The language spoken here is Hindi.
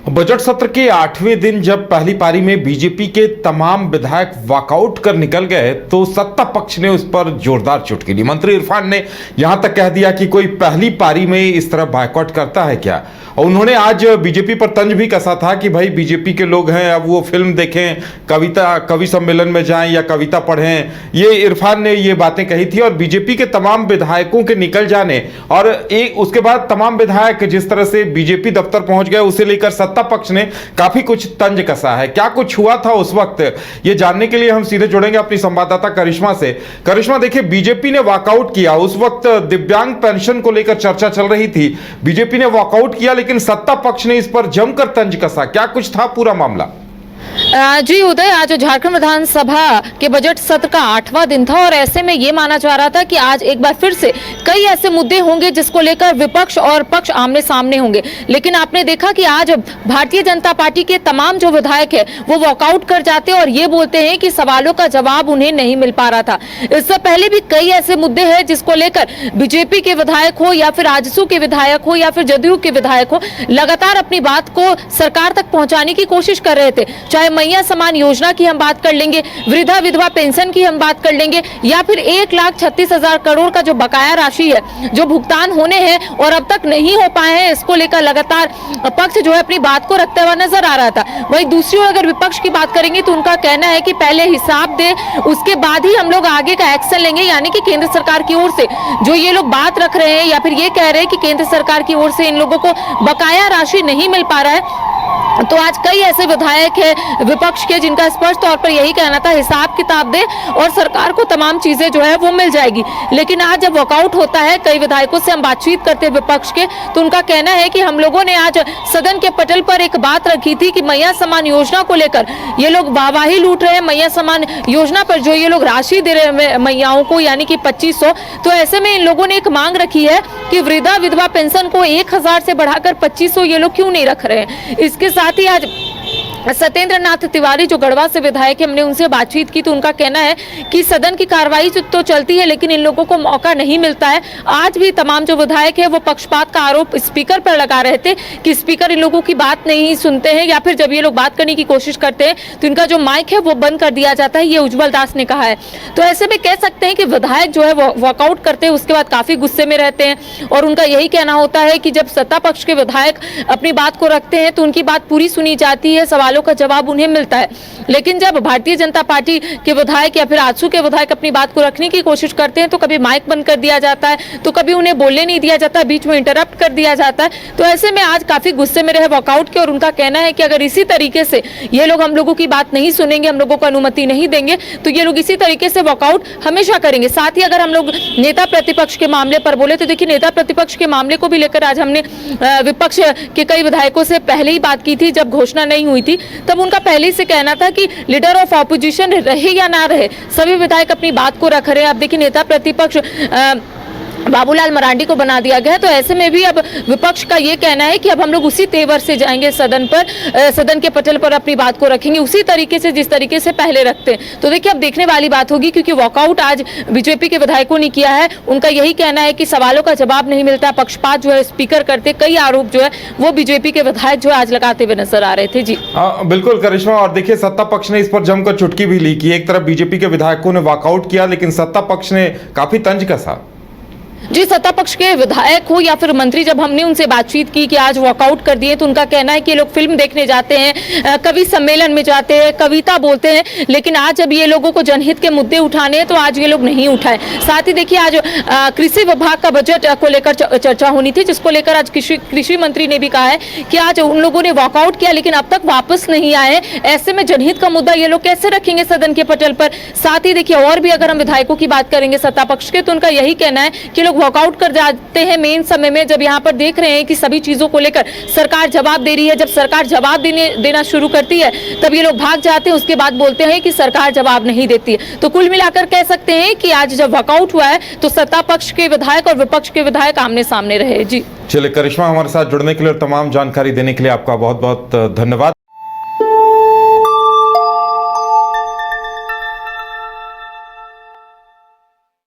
बजट सत्र के 8वें दिन जब पहली पारी में बीजेपी के तमाम विधायक वॉकआउट कर निकल गए तो सत्ता पक्ष ने उस पर जोरदार चुटकी ली। मंत्री इरफान ने यहां तक कह दिया कि कोई पहली पारी में इस तरह बायकॉट करता है क्या। और उन्होंने आज बीजेपी पर तंज भी कसा था कि भाई बीजेपी के लोग हैं, अब वो फिल्म देखें, कवि सम्मेलन में जाएं या कविता पढ़ें। ये इरफान ने ये बातें कही थी और बीजेपी के तमाम विधायकों के निकल जाने और उसके बाद तमाम विधायक जिस तरह से बीजेपी दफ्तर पहुंच गए उसे लेकर सत्ता पक्ष ने काफी कुछ तंज कसा है। क्या कुछ हुआ था उस वक्त, ये जानने के लिए हम सीधे जुड़ेंगे अपनी संवाददाता करिश्मा से। करिश्मा, देखिए बीजेपी ने वॉकआउट किया, उस वक्त दिव्यांग पेंशन को लेकर चर्चा चल रही थी, बीजेपी ने वॉकआउट किया लेकिन सत्ता पक्ष ने इस पर जमकर तंज कसा। क्या कुछ था पूरा मामला? जी उदय, आज झारखंड विधानसभा के बजट सत्र का 8वां दिन था और ऐसे में ये माना जा रहा था कि आज एक बार फिर से कई ऐसे मुद्दे होंगे जिसको लेकर विपक्ष और पक्ष आमने सामने होंगे। लेकिन आपने देखा कि आज भारतीय जनता पार्टी के तमाम जो विधायक है वो वॉकआउट कर जाते और ये बोलते हैं कि सवालों का जवाब उन्हें नहीं मिल पा रहा था। इससे पहले भी कई ऐसे मुद्दे हैं जिसको लेकर बीजेपी के विधायक हो या फिर आजसू के विधायक हो या फिर जदयू के विधायक हो, लगातार अपनी बात को सरकार तक पहुंचाने की कोशिश कर रहे थे। चाहे मैया समान योजना की हम बात कर लेंगे, वृद्धा विधवा पेंशन की हम बात कर लेंगे, या फिर 1,36,000 करोड़ का जो बकाया राशि है जो भुगतान होने हैं और अब तक नहीं हो पाए हैं, इसको लेकर लगातार पक्ष जो है अपनी बात को रखता हुआ नजर आ रहा था। वहीं दूसरी ओर अगर विपक्ष की बात करेंगे तो उनका कहना है कि पहले हिसाब दे, उसके बाद ही हम लोग आगे का एक्शन लेंगे। यानी कि केंद्र सरकार की ओर से जो ये लोग बात रख रहे हैं या फिर ये कह रहे हैं कि केंद्र सरकार की ओर से इन लोगों को बकाया राशि नहीं मिल पा रहा है। तो आज कई ऐसे विधायक हैं विपक्ष के जिनका स्पष्ट तौर पर यही कहना था हिसाब किताब दे और सरकार को तमाम चीजें जो है वो मिल जाएगी। लेकिन आज जब वॉकआउट होता है, कई विधायकों से हम बातचीत करते हैं विपक्ष के, तो उनका कहना है कि हम लोगों ने आज सदन के पटल पर एक बात रखी थी कि मैया समान योजना को लेकर ये लोग वाहवाही लूट रहे हैं। मैया समान योजना पर जो ये लोग राशि दे रहे हैं मैयाओं को, यानी कि 2500, तो ऐसे में इन लोगों ने एक मांग रखी है कि वृद्धा विधवा पेंशन को 1,000 से बढ़ाकर 2500 ये लोग क्यों नहीं रख रहे हैं। इसके साथ ही आज सत्येंद्र नाथ तिवारी जो गढ़वा से विधायक है, हमने उनसे बातचीत की तो उनका कहना है कि सदन की कार्रवाई तो चलती है लेकिन इन लोगों को मौका नहीं मिलता है। आज भी तमाम जो विधायक है वो पक्षपात का आरोप स्पीकर पर लगा रहे थे कि स्पीकर इन लोगों की बात नहीं सुनते हैं या फिर जब ये लोग बात करने की कोशिश करते हैं तो इनका जो माइक है वो बंद कर दिया जाता है, ये उज्जवल दास ने कहा है। तो ऐसे में कह सकते हैं कि विधायक जो है वो वॉकआउट करते हैं उसके बाद काफी गुस्से में रहते हैं और उनका यही कहना होता है कि जब सत्ता पक्ष के विधायक अपनी बात को रखते हैं तो उनकी बात पूरी सुनी जाती है, सवालों का जवाब उन्हें मिलता है। लेकिन जब भारतीय जनता पार्टी के विधायक या फिर आजसू के विधायक अपनी बात को रखने की कोशिश करते हैं तो कभी माइक बंद कर दिया जाता है, तो कभी उन्हें बोलने नहीं दिया जाता, बीच में इंटरप्ट कर दिया जाता है। तो ऐसे में आज काफी गुस्से में रहे वॉकआउट के और उनका कहना है कि अगर इसी तरीके से ये लोग हम लोगों की बात नहीं सुनेंगे, हम लोगों को अनुमति नहीं देंगे तो ये लोग इसी तरीके से वॉकआउट हमेशा करेंगे। साथ ही अगर हम लोग नेता प्रतिपक्ष के मामले पर बोले तो देखिए नेता प्रतिपक्ष के मामले को भी लेकर आज हमने विपक्ष के कई विधायकों से पहले ही बात की थी। जब घोषणा नहीं हुई थी तब उनका पहले ही से कहना था कि लीडर ऑफ ऑपोजिशन रहे या ना रहे, सभी विधायक अपनी बात को रख रहे हैं। अब देखिए नेता प्रतिपक्ष बाबूलाल मरांडी को बना दिया गया, तो ऐसे में भी अब विपक्ष का ये कहना है कि अब हम लोग उसी तेवर से जाएंगे सदन पर, सदन के पटल पर अपनी बात को रखेंगे उसी तरीके से जिस तरीके से पहले रखते हैं। तो देखिए अब देखने वाली बात होगी क्योंकि वॉकआउट आज बीजेपी के विधायकों ने किया है। उनका यही कहना है कि सवालों का जवाब नहीं मिलता, पक्षपात जो है स्पीकर करते, कई आरोप जो है वो बीजेपी के विधायक जो है आज लगाते हुए नजर आ रहे थे। जी बिल्कुल करिश्मा, और देखिए सत्ता पक्ष ने इस पर जमकर चुटकी भी ली कि एक तरफ बीजेपी के विधायकों ने वॉकआउट किया लेकिन सत्ता पक्ष ने काफी तंज कसा। जी सत्ता पक्ष के विधायक हो या फिर मंत्री, जब हमने उनसे बातचीत की कि आज वॉकआउट कर दिए तो उनका कहना है कि ये लोग फिल्म देखने जाते हैं, कवि सम्मेलन में जाते हैं, कविता बोलते हैं, लेकिन आज जब ये लोगों को जनहित के मुद्दे उठाने हैं तो आज ये लोग नहीं उठाए। साथ ही देखिए आज कृषि विभाग का बजट को लेकर चर्चा होनी थी जिसको लेकर आज कृषि मंत्री ने भी कहा है कि आज उन लोगों ने वॉकआउट किया लेकिन अब तक वापस नहीं आए। ऐसे में जनहित का मुद्दा ये लोग कैसे रखेंगे सदन के पटल पर। साथ ही देखिए और भी अगर हम विधायकों की बात करेंगे सत्ता पक्ष के तो उनका यही कहना है कि लोग वॉकआउट कर जाते हैं मेन समय में जब यहाँ पर देख रहे हैं कि सभी चीजों को लेकर सरकार जवाब दे रही है। जब सरकार जवाब देना शुरू करती है तब ये लोग भाग जाते हैं, उसके बाद बोलते हैं कि सरकार जवाब नहीं देती है। तो कुल मिलाकर कह सकते हैं कि आज जब वॉकआउट हुआ है तो सत्ता पक्ष के विधायक और विपक्ष के विधायक आमने सामने रहे। जी चलिए करिश्मा, हमारे साथ जुड़ने के लिए और तमाम जानकारी देने के लिए आपका बहुत बहुत धन्यवाद।